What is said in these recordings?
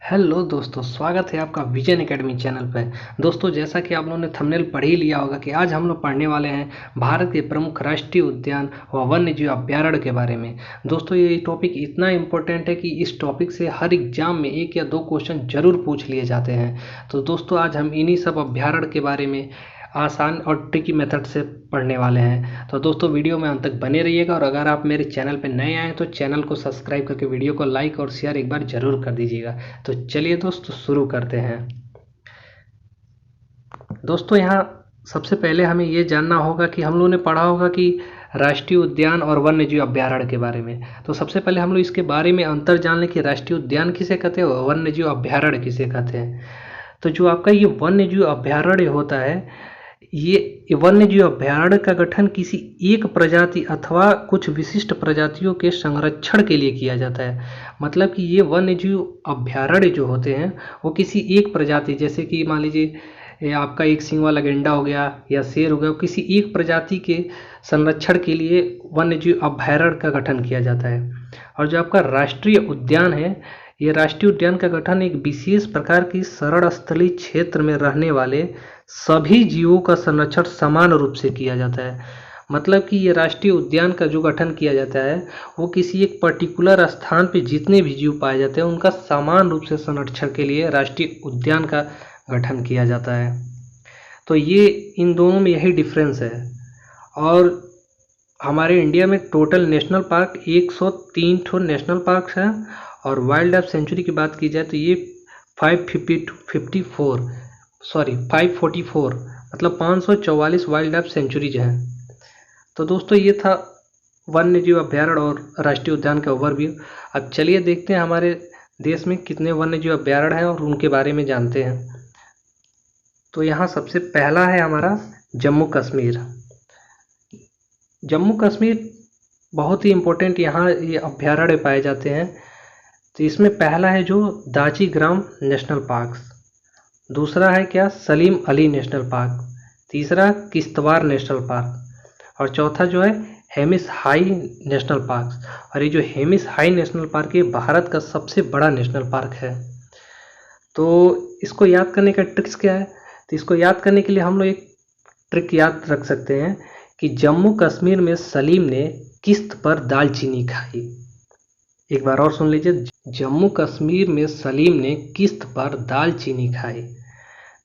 Hello दोस्तों, स्वागत है आपका विजन एकेडमी चैनल पर। दोस्तों, जैसा कि आप लोगों ने थंबनेल पढ़ ही लिया होगा कि आज हम लोग पढ़ने वाले हैं भारत के प्रमुख राष्ट्रीय उद्यान व वन्य जीव अभ्यारण्य के बारे में। दोस्तों, ये टॉपिक इतना इम्पोर्टेंट है कि इस टॉपिक से हर एग्जाम में 1 या 2 क्वेश्चन जरूर पूछ लिए जाते हैं। तो दोस्तों, आज हम इन्हीं सब अभ्यारण्य के बारे में आसान और ट्रिकी मेथड से पढ़ने वाले हैं। तो दोस्तों, वीडियो में अंत तक बने रहिएगा और अगर आप मेरे चैनल पर नए आए तो चैनल को सब्सक्राइब करके वीडियो को लाइक और शेयर एक बार जरूर कर दीजिएगा। तो चलिए दोस्तों, शुरू करते हैं। दोस्तों, यहाँ सबसे पहले हमें ये जानना होगा कि हम लोगों ने पढ़ा होगा कि राष्ट्रीय उद्यान और वन्य जीव अभ्यारण्य के बारे में। तो सबसे पहले हम लोग इसके बारे में अंतर जान लें कि राष्ट्रीय उद्यान किसे कहते हैं और वन्य जीव अभ्यारण्य किसे कहते हैं। तो जो आपका ये वन्य जीव अभ्यारण्य होता है, ये वन्य जीव अभ्यारण्य का गठन किसी एक प्रजाति अथवा कुछ विशिष्ट प्रजातियों के संरक्षण के लिए किया जाता है। मतलब कि ये वन्य जीव अभ्यारण्य जो होते हैं वो किसी एक प्रजाति, जैसे कि मान लीजिए ये आपका एक सींग वाला गैंडा हो गया या शेर हो गया, किसी एक प्रजाति के संरक्षण के लिए वन्य जीव अभ्यारण्य का गठन किया जाता है। और जो आपका राष्ट्रीय उद्यान है, ये राष्ट्रीय उद्यान का गठन एक विशेष प्रकार की सरल स्थलीय क्षेत्र में रहने वाले सभी जीवों का संरक्षण समान रूप से किया जाता है। मतलब कि ये राष्ट्रीय उद्यान का जो गठन किया जाता है वो किसी एक पर्टिकुलर स्थान पे जितने भी जीव पाए जाते हैं उनका समान रूप से संरक्षण के लिए राष्ट्रीय उद्यान का गठन किया जाता है। तो ये इन दोनों में यही डिफरेंस है। और हमारे इंडिया में टोटल नेशनल पार्क 103 ठो नेशनल पार्क हैं और वाइल्ड लाइफ सेंचुरी की बात की जाए तो ये 544 मतलब 544 वाइल्ड लाइफ सेंचुरीज हैं। तो दोस्तों, ये था वन्य जीव अभ्यारण्य और राष्ट्रीय उद्यान का ओवरव्यू। अब चलिए देखते हैं हमारे देश में कितने वन्य जीव अभ्यारण्य हैं और उनके बारे में जानते हैं। तो यहाँ सबसे पहला है हमारा जम्मू कश्मीर। जम्मू कश्मीर बहुत ही इम्पोर्टेंट यहाँ ये अभ्यारण्य पाए जाते हैं। तो इसमें पहला है जो दाची ग्राम नेशनल पार्क, दूसरा है क्या सलीम अली नेशनल पार्क, तीसरा किश्तवाड़ नेशनल पार्क और चौथा जो है हेमिस हाई नेशनल पार्क। और ये जो हेमिस हाई नेशनल पार्क है भारत का सबसे बड़ा नेशनल पार्क है। तो इसको याद करने का ट्रिक्स क्या है? तो इसको याद करने के लिए हम लोग एक ट्रिक याद रख सकते हैं कि जम्मू कश्मीर में सलीम ने किश्त पर दालचीनी खाई। एक बार और सुन लीजिए, जम्मू कश्मीर में सलीम ने किश्त पर दालचीनी खाई।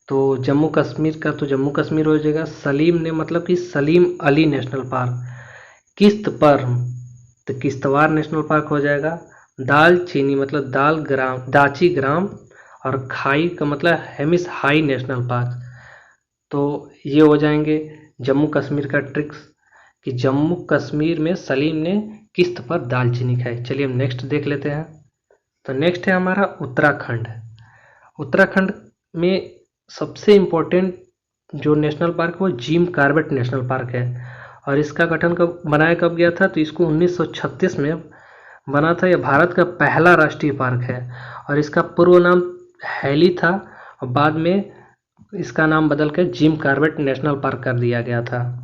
तो जम्मू कश्मीर का तो जम्मू कश्मीर हो जाएगा, सलीम ने मतलब कि सलीम अली नेशनल पार्क, किश्त पर तो किश्तवाड़ नेशनल पार्क हो जाएगा, दालचीनी मतलब दाची ग्राम और खाई का मतलब हेमिस हाई नेशनल पार्क। तो ये हो जाएंगे जम्मू कश्मीर का ट्रिक्स कि जम्मू कश्मीर में सलीम ने किश्त पर दालचीनी खाई। चलिए हम नेक्स्ट देख लेते हैं। तो नेक्स्ट है हमारा उत्तराखंड। उत्तराखंड में सबसे इम्पोर्टेंट जो नेशनल पार्क वो जिम कॉर्बेट नेशनल पार्क है और इसका गठन बनाया कब गया था? तो इसको 1936 में बना था। यह भारत का पहला राष्ट्रीय पार्क है और इसका पूर्व नाम हैली था और बाद में इसका नाम बदल कर जिम कॉर्बेट नेशनल पार्क कर दिया गया था।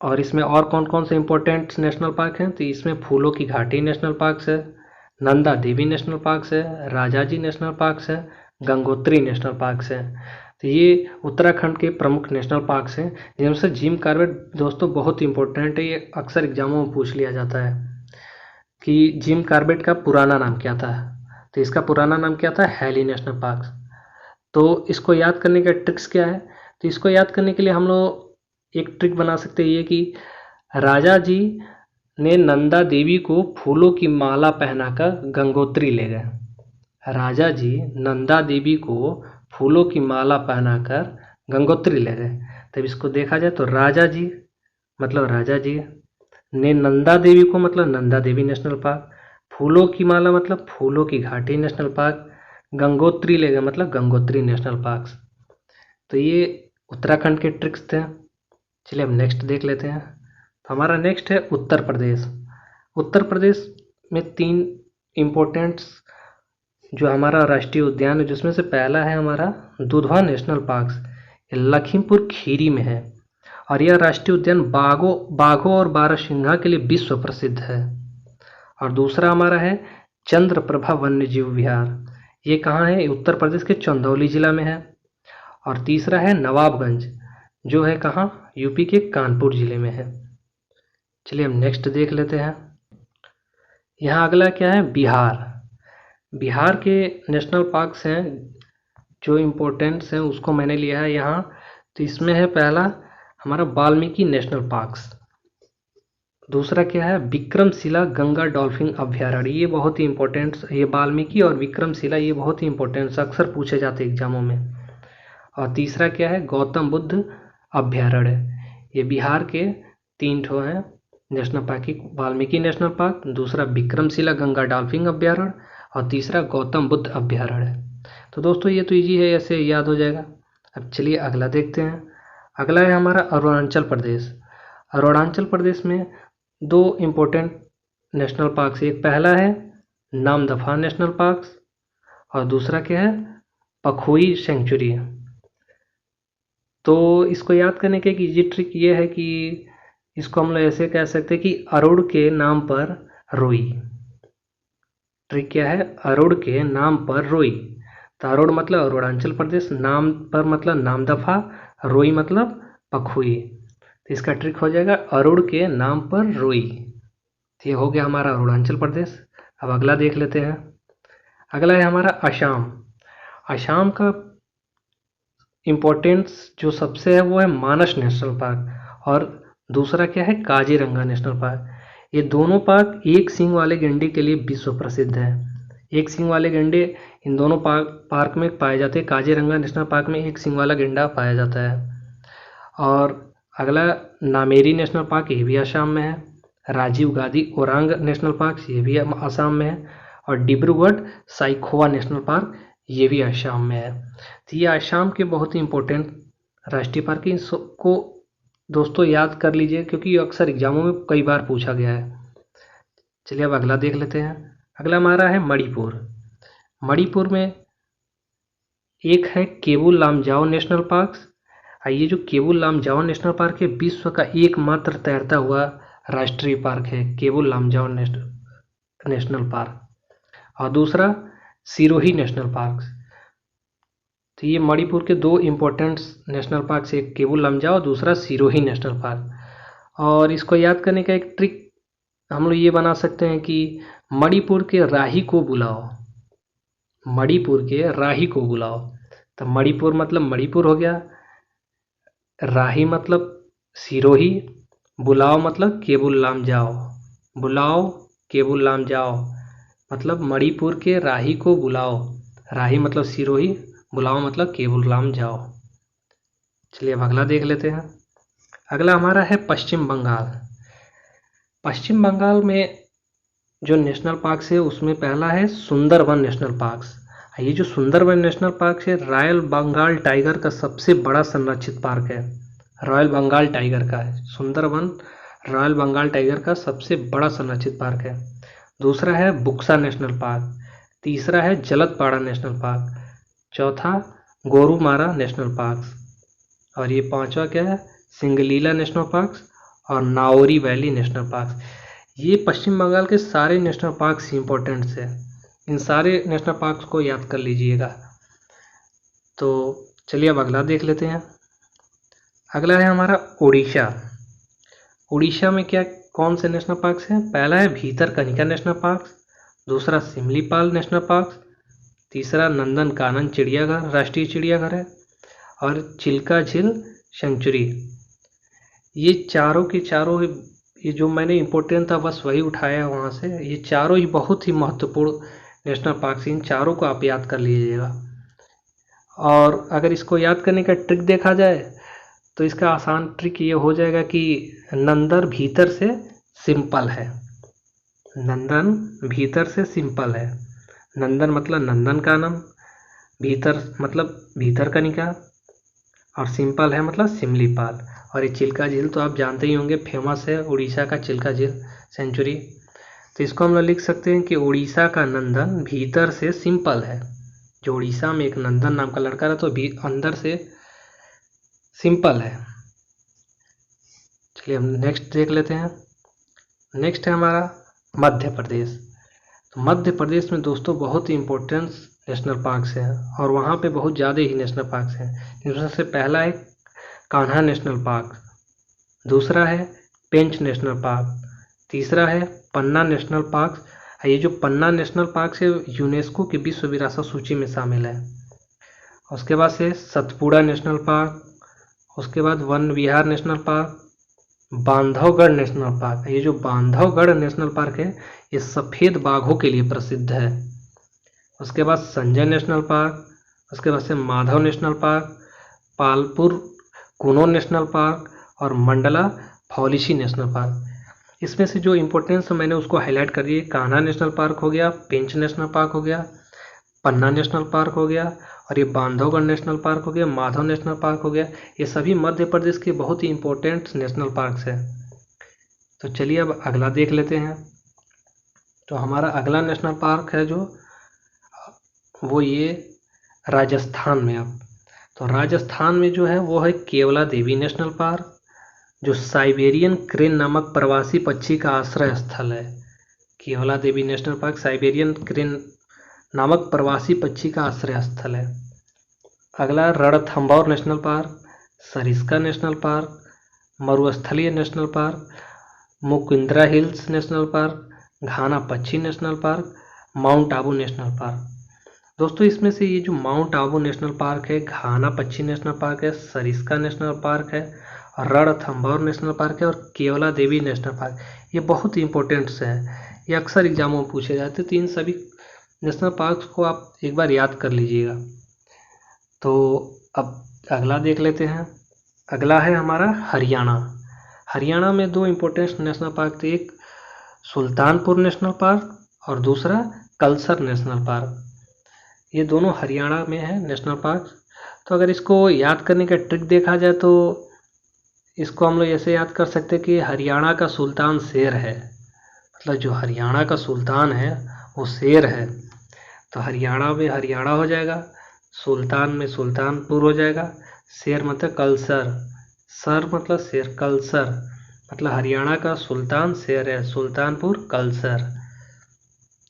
और इसमें और कौन कौन से इम्पोर्टेंट नेशनल पार्क हैं? तो इसमें फूलों की घाटी नेशनल पार्क है, नंदा देवी नेशनल पार्क है, राजाजी नेशनल पार्क है, गंगोत्री नेशनल पार्क है। तो ये उत्तराखंड के प्रमुख नेशनल पार्क हैं, जिनमें से जिम कॉर्बेट दोस्तों बहुत इंपॉर्टेंट है। ये अक्सर एग्जामों में पूछ लिया जाता है कि जिम कॉर्बेट का पुराना नाम क्या था। तो इसका पुराना नाम क्या था? Hailey National Park. तो इसको याद करने का ट्रिक्स क्या है? तो इसको याद करने के लिए हम लोग एक ट्रिक बना सकते हैं ये कि राजा जी ने नंदा देवी को फूलों की माला पहनाकर गंगोत्री ले गए। राजा जी नंदा देवी को फूलों की माला पहनाकर गंगोत्री ले गए। तब इसको देखा जाए तो राजा जी मतलब राजा जी ने नंदा देवी को मतलब नंदा देवी नेशनल पार्क, फूलों की माला मतलब फूलों की घाटी नेशनल पार्क, गंगोत्री ले गए मतलब गंगोत्री नेशनल पार्क। तो ये उत्तराखंड के ट्रिक्स थे। चलिए अब नेक्स्ट देख लेते हैं। तो हमारा नेक्स्ट है उत्तर प्रदेश। उत्तर प्रदेश में 3 इम्पोर्टेंट्स जो हमारा राष्ट्रीय उद्यान है, जिसमें से पहला है हमारा दुधवा नेशनल पार्क, लखीमपुर खीरी में है और यह राष्ट्रीय उद्यान बाघों और बारहसिंघा के लिए विश्व प्रसिद्ध है। और दूसरा हमारा है चंद्रप्रभा वन्यजीव विहार, ये कहाँ है? उत्तर प्रदेश के चंदौली जिला में है। और तीसरा है नवाबगंज, जो है कहाँ? यूपी के कानपुर जिले में है। चलिए हम नेक्स्ट देख लेते हैं। यहाँ अगला क्या है? बिहार। बिहार के नेशनल पार्क्स हैं जो इम्पोर्टेंट्स हैं, उसको मैंने लिया है यहाँ। तो इसमें है पहला हमारा वाल्मीकि नेशनल पार्क्स। दूसरा क्या है? विक्रमशिला गंगा डॉल्फिन अभ्यारण्य, ये बहुत ही इंपॉर्टेंट, ये वाल्मीकि और विक्रमशिला ये बहुत ही इंपॉर्टेंट, अक्सर पूछे जाते हैं एग्जामों में। और तीसरा क्या है? गौतम बुद्ध अभ्यारण्य। ये बिहार के 3 ठो हैं नेशनल पार्क की, वाल्मीकि नेशनल पार्क, दूसरा विक्रमशिला गंगा डॉल्फिन अभ्यारण्य और तीसरा गौतम बुद्ध अभ्यारण्य। तो दोस्तों ये तो इजी है, ऐसे याद हो जाएगा। अब चलिए अगला देखते हैं। अगला है हमारा अरुणाचल प्रदेश। अरुणाचल प्रदेश में 2 इम्पोर्टेंट नेशनल पार्क्स, एक पहला है नामदफा नेशनल पार्क और दूसरा क्या है? पखोई सेंचुरी। तो इसको याद करने की एक इजी ट्रिक ये है कि इसको हम लोग ऐसे कह सकते हैं कि अरुण के नाम पर रोई। ट्रिक क्या है? अरुण के नाम पर रोई। तो अरुण मतलब अरुणाचल प्रदेश, नाम पर मतलब नामदफा, रोई मतलब पखुई। तो इसका ट्रिक हो जाएगा अरुण के नाम पर रोई। तो ये हो गया हमारा अरुणाचल प्रदेश। अब अगला देख लेते हैं। अगला है हमारा असम। असम का इम्पोर्टेंस जो सबसे है वो है मानस नेशनल पार्क और दूसरा क्या है? Kaziranga national park. ये दोनों पार्क एक सींग वाले गैंडे के लिए विश्व प्रसिद्ध है। एक सींग वाले गैंडे इन दोनों पार्क में पाए जाते हैं। काजीरंगा नेशनल पार्क में एक सींग वाला गैंडा पाया जाता है। और अगला नामेरी नेशनल पार्क, ये भी असम में है। राजीव गांधी ओरांग नेशनल पार्क, ये भी असम में है। और डिब्रूगढ़ साइखोवा नेशनल पार्क, ये भी असम में है। तो ये असम के बहुत ही इम्पोर्टेंट राष्ट्रीय पार्क, इसको दोस्तों याद कर लीजिए क्योंकि ये अक्सर एग्जामों में कई बार पूछा गया है। चलिए अब अगला देख लेते हैं। अगला हमारा है मणिपुर। मणिपुर में एक है केबुल लामजाओ नेशनल पार्क। ये जो केबुल लामजाओ नेशनल पार्क है विश्व का एकमात्र तैरता हुआ राष्ट्रीय पार्क है, केबुल लामजाओ नेशनल पार्क। और दूसरा सिरोही नेशनल पार्क। तो ये मणिपुर के 2 इम्पोर्टेंट नेशनल पार्क से, एक केबुल लामजाओ, दूसरा सिरोही नेशनल पार्क। और इसको याद करने का एक ट्रिक हम लोग ये बना सकते हैं कि मणिपुर के राही को बुलाओ। मणिपुर के राही को बुलाओ। तो मणिपुर मतलब मणिपुर हो गया, राही मतलब सिरोही, बुलाओ मतलब केबुल लामजाओ। बुलाओ केबुल लामजाओ मतलब मणिपुर के राही को बुलाओ। राही मतलब सिरोही, बुलाओ मतलब केबुल लामजाओ। चलिए अब अगला देख लेते हैं। अगला हमारा है पश्चिम बंगाल। पश्चिम बंगाल में जो नेशनल पार्क है उसमें पहला है सुंदरवन नेशनल पार्क। ये जो सुंदरवन नेशनल पार्क है रॉयल बंगाल टाइगर का सबसे बड़ा संरक्षित पार्क है। रॉयल बंगाल टाइगर का है सुंदरवन, रॉयल बंगाल टाइगर का सबसे बड़ा संरक्षित पार्क है। दूसरा है बुक्सा नेशनल पार्क, तीसरा है जलदपाड़ा नेशनल पार्क, चौथा गोरुमारा नेशनल पार्क और ये पांचवा क्या है? सिंगलीला नेशनल पार्क और नाओरी वैली नेशनल पार्क। ये पश्चिम बंगाल के सारे नेशनल पार्क्स इंपॉर्टेंट है, इन सारे नेशनल पार्क्स को याद कर लीजिएगा। तो चलिए अब अगला देख लेते हैं। अगला है हमारा उड़ीसा। उड़ीसा में क्या कौन से नेशनल पार्क्स हैं? पहला है भीतरकनिका नेशनल पार्क, दूसरा सिमलीपाल नेशनल पार्क, तीसरा नंदनकानन चिड़ियाघर राष्ट्रीय चिड़ियाघर है और चिल्का झील सेंचुरी। ये चारों के चारों ये जो मैंने इम्पोर्टेंट था बस वही उठाया वहाँ से। ये चारों ही बहुत ही महत्वपूर्ण नेशनल पार्क, इन चारों को आप याद कर लीजिएगा। और अगर इसको याद करने का ट्रिक देखा जाए तो इसका आसान ट्रिक ये हो जाएगा कि नंदन भीतर से सिंपल है। नंदन भीतर से सिंपल है। नंदन मतलब नंदनकानन, भीतर मतलब भीतरकनिका और सिंपल है मतलब सिमलीपाल। और ये चिल्का झील तो आप जानते ही होंगे, फेमस है उड़ीसा का चिल्का झील सेंचुरी। तो इसको हम लोग लिख सकते हैं कि उड़ीसा का नंदन भीतर से सिंपल है। जो उड़ीसा में एक नंदन नाम का लड़का रहा तो भी अंदर से सिंपल है। चलिए हम नेक्स्ट देख लेते हैं। नेक्स्ट है हमारा मध्य प्रदेश। तो मध्य प्रदेश में दोस्तों बहुत ही इम्पोर्टेंट नेशनल पार्क्स हैं और वहाँ पे बहुत ज़्यादा ही नेशनल पार्क्स हैं। जिसमें से पहला है कान्हा नेशनल पार्क, दूसरा है पेंच नेशनल पार्क, तीसरा है पन्ना नेशनल पार्क। ये जो पन्ना नेशनल पार्क है यूनेस्को की विश्व विरासत सूची में शामिल है। उसके बाद से सतपुड़ा नेशनल पार्क, उसके बाद Van Vihar national park, Bandhavgarh national park. ये जो बांधवगढ़ नेशनल पार्क है ये सफ़ेद बाघों के लिए प्रसिद्ध है। उसके बाद संजय नेशनल पार्क, उसके बाद से माधव नेशनल पार्क, पालपुर कुनो नेशनल पार्क और मंडला फॉलिसी नेशनल पार्क। इसमें से जो इम्पोर्टेंस मैंने उसको हाईलाइट कर दिए। कान्हा नेशनल पार्क हो गया, पेंच नेशनल पार्क हो गया, पन्ना नेशनल पार्क हो गया और ये बांधवगढ़ नेशनल पार्क हो गया, माधव नेशनल पार्क हो गया। ये सभी मध्य प्रदेश के बहुत ही इम्पोर्टेंट नेशनल पार्क्स हैं। तो चलिए अब अगला देख लेते हैं। तो हमारा अगला नेशनल पार्क है जो वो ये राजस्थान में। अब तो राजस्थान में जो है वो है केवला देवी नेशनल पार्क, जो साइबेरियन क्रेन नामक प्रवासी पक्षी का आश्रय स्थल है। Keoladeo national park Siberian crane नामक प्रवासी पक्षी का आश्रय स्थल है। अगला Ranthambore national park, Sariska national park, मरुस्थलीय national park, Mukundra hills national park, Ghana पक्षी national park, mount Abu national park. दोस्तों इसमें से ये जो माउंट आबू नेशनल पार्क है, घाना पक्षी नेशनल पार्क है, सरिस्का नेशनल पार्क है, रणथंभौर नेशनल पार्क है और केवला देवी नेशनल पार्क, ये बहुत ही इंपॉर्टेंट है। ये अक्सर एग्जामों में पूछे जाते हैं। तो इन सभी नेशनल पार्क्स को आप एक बार याद कर लीजिएगा। तो अब अगला देख लेते हैं। अगला है हमारा हरियाणा। हरियाणा में दो इम्पोर्टेंट नेशनल पार्क थे, एक सुल्तानपुर नेशनल पार्क और दूसरा कल्सर नेशनल पार्क। ये दोनों हरियाणा में है नेशनल पार्क। तो अगर इसको याद करने का ट्रिक देखा जाए तो इसको हम लोग ऐसे याद कर सकते हैं कि हरियाणा का सुल्तान शेर है, मतलब जो हरियाणा का सुल्तान है वो शेर है। तो हरियाणा में हरियाणा हो जाएगा, सुल्तान में सुल्तानपुर हो जाएगा, शेर मतलब कल्सर, सर मतलब शेर, कल्सर मतलब हरियाणा का सुल्तान शेर है, सुल्तानपुर कल्सर।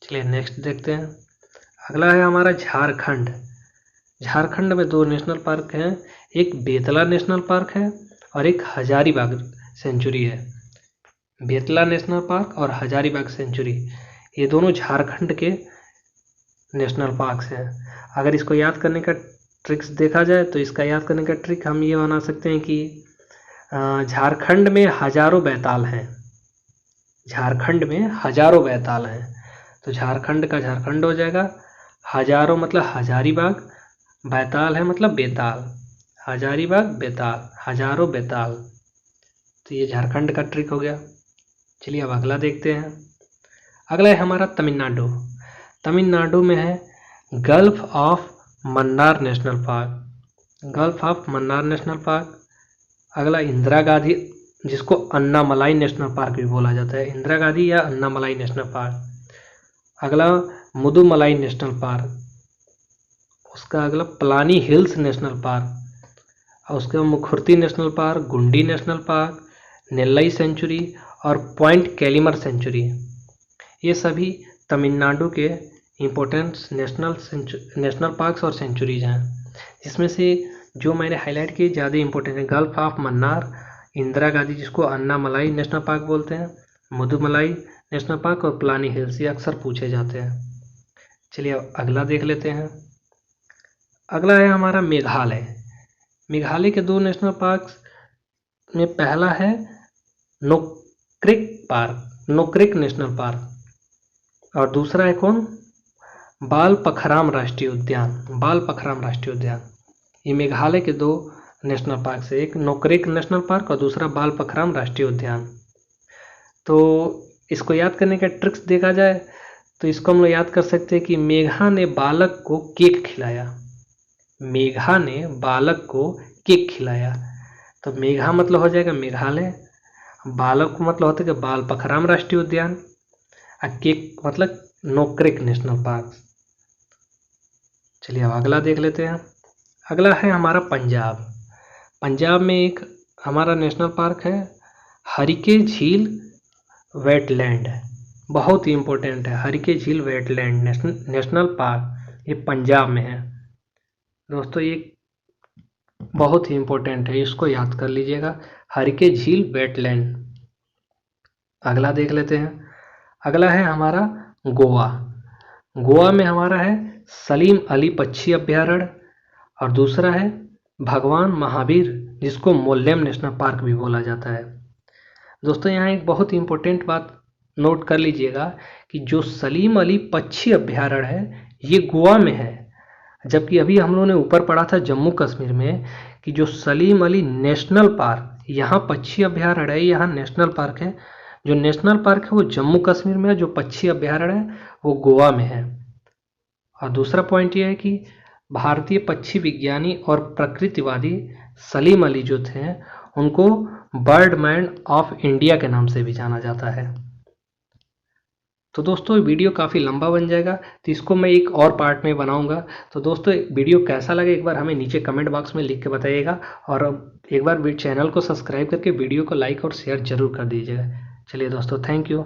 चलिए नेक्स्ट देखते हैं। अगला है हमारा झारखंड। झारखंड में दो नेशनल पार्क हैं, एक बेतला नेशनल पार्क है और एक हजारीबाग सेंचुरी है। बेतला नेशनल पार्क और हजारीबाग सेंचुरी ये दोनों झारखंड के नेशनल पार्क्स हैं। अगर इसको याद करने का ट्रिक्स देखा जाए तो इसका याद करने का ट्रिक हम ये बना सकते हैं कि झारखंड में हजारों बैताल हैं, झारखंड में हजारों बैताल हैं। तो झारखंड का झारखंड हो जाएगा, हजारों मतलब हजारीबाग, बैताल है मतलब बेताल, हजारीबाग बेताल, हजारों बेताल। तो ये झारखंड का ट्रिक हो गया। चलिए अब अगला देखते हैं। अगला है हमारा तमिलनाडु। तमिलनाडु में है gulf of Mannar national park, gulf of Mannar national park. अगला इंदिरा गांधी, जिसको अन्नामलाई नेशनल पार्क भी बोला जाता है, इंदिरा गांधी या अन्नामलाई नेशनल पार्क। अगला मुदुमलाई नेशनल पार्क, उसका अगला पलानी हिल्स नेशनल पार्क और उसके बाद मुखुर्ती नेशनल पार्क, गुंडी नेशनल पार्क, नेल्लई सेंचुरी और पॉइंट कैलिमर सेंचुरी। ये सभी तमिलनाडु के इम्पोर्टेंट नेशनल पार्क्स और सेंचुरीज हैं, जिसमें से जो मैंने हाईलाइट किए ज़्यादा इंपॉर्टेंट है। गल्फ ऑफ मन्नार, इंदिरा गांधी जिसको अन्नामलाई नेशनल पार्क बोलते हैं, मुदुमलाई नेशनल पार्क और पलानी हिल्स, ये अक्सर पूछे जाते हैं। चलिए अगला देख लेते हैं। अगला है हमारा मेघालय। मेघालय के दो नेशनल पार्क्स में पहला है Nokrek park, Nokrek national park और दूसरा है कौन, बाल पखराम राष्ट्रीय उद्यान, बाल पखराम राष्ट्रीय उद्यान। ये मेघालय के दो नेशनल पार्क से, एक नोक्रेक नेशनल पार्क और दूसरा बाल पखराम राष्ट्रीय उद्यान। तो इसको याद करने का ट्रिक्स देखा जाए तो इसको हम लोग याद कर सकते हैं कि मेघा ने बालक को केक खिलाया, मेघा ने बालक को केक खिलाया। तो मेघा मतलब हो जाएगा मेघालय, बालक को मतलब होता है कि बाल पखराम राष्ट्रीय उद्यान और केक मतलब नोक्रेक नेशनल पार्क। चलिए अब अगला देख लेते हैं। अगला है हमारा पंजाब। पंजाब में एक हमारा नेशनल पार्क है हरिके झील वेटलैंड, बहुत ही इम्पोर्टेंट है। हरिके झील वेटलैंड नेशनल पार्क, ये पंजाब में है दोस्तों। ये बहुत ही इम्पोर्टेंट है, इसको याद कर लीजिएगा, हरिके झील वेटलैंड। अगला देख लेते हैं। अगला है हमारा गोवा। गोवा में हमारा है सलीम अली पक्षी अभ्यारण्य, और दूसरा है भगवान महावीर, जिसको मोल्लेम नेशनल पार्क भी बोला जाता है। दोस्तों यहाँ एक बहुत ही इम्पोर्टेंट बात नोट कर लीजिएगा कि जो सलीम अली पक्षी अभ्यारण्य है ये गोवा में है, जबकि अभी हम लोगों ने ऊपर पढ़ा था जम्मू कश्मीर में कि जो सलीम अली नेशनल पार्क, यहाँ पक्षी अभ्यारण्य है, यहाँ नेशनल पार्क है। जो नेशनल पार्क है वो जम्मू कश्मीर में है, जो पक्षी अभ्यारण्य है वो गोवा में है। और दूसरा पॉइंट ये है कि भारतीय पक्षी विज्ञानी और प्रकृतिवादी सलीम अली जो थे उनको बर्डमैन ऑफ इंडिया के नाम से भी जाना जाता है। तो दोस्तों वीडियो काफ़ी लंबा बन जाएगा, तो इसको मैं एक और पार्ट में बनाऊंगा। तो दोस्तों वीडियो कैसा लगे एक बार हमें नीचे कमेंट बॉक्स में लिख के बताइएगा, और एक बार चैनल को सब्सक्राइब करके वीडियो को लाइक और शेयर जरूर कर दीजिएगा। चलिए दोस्तों, थैंक यू।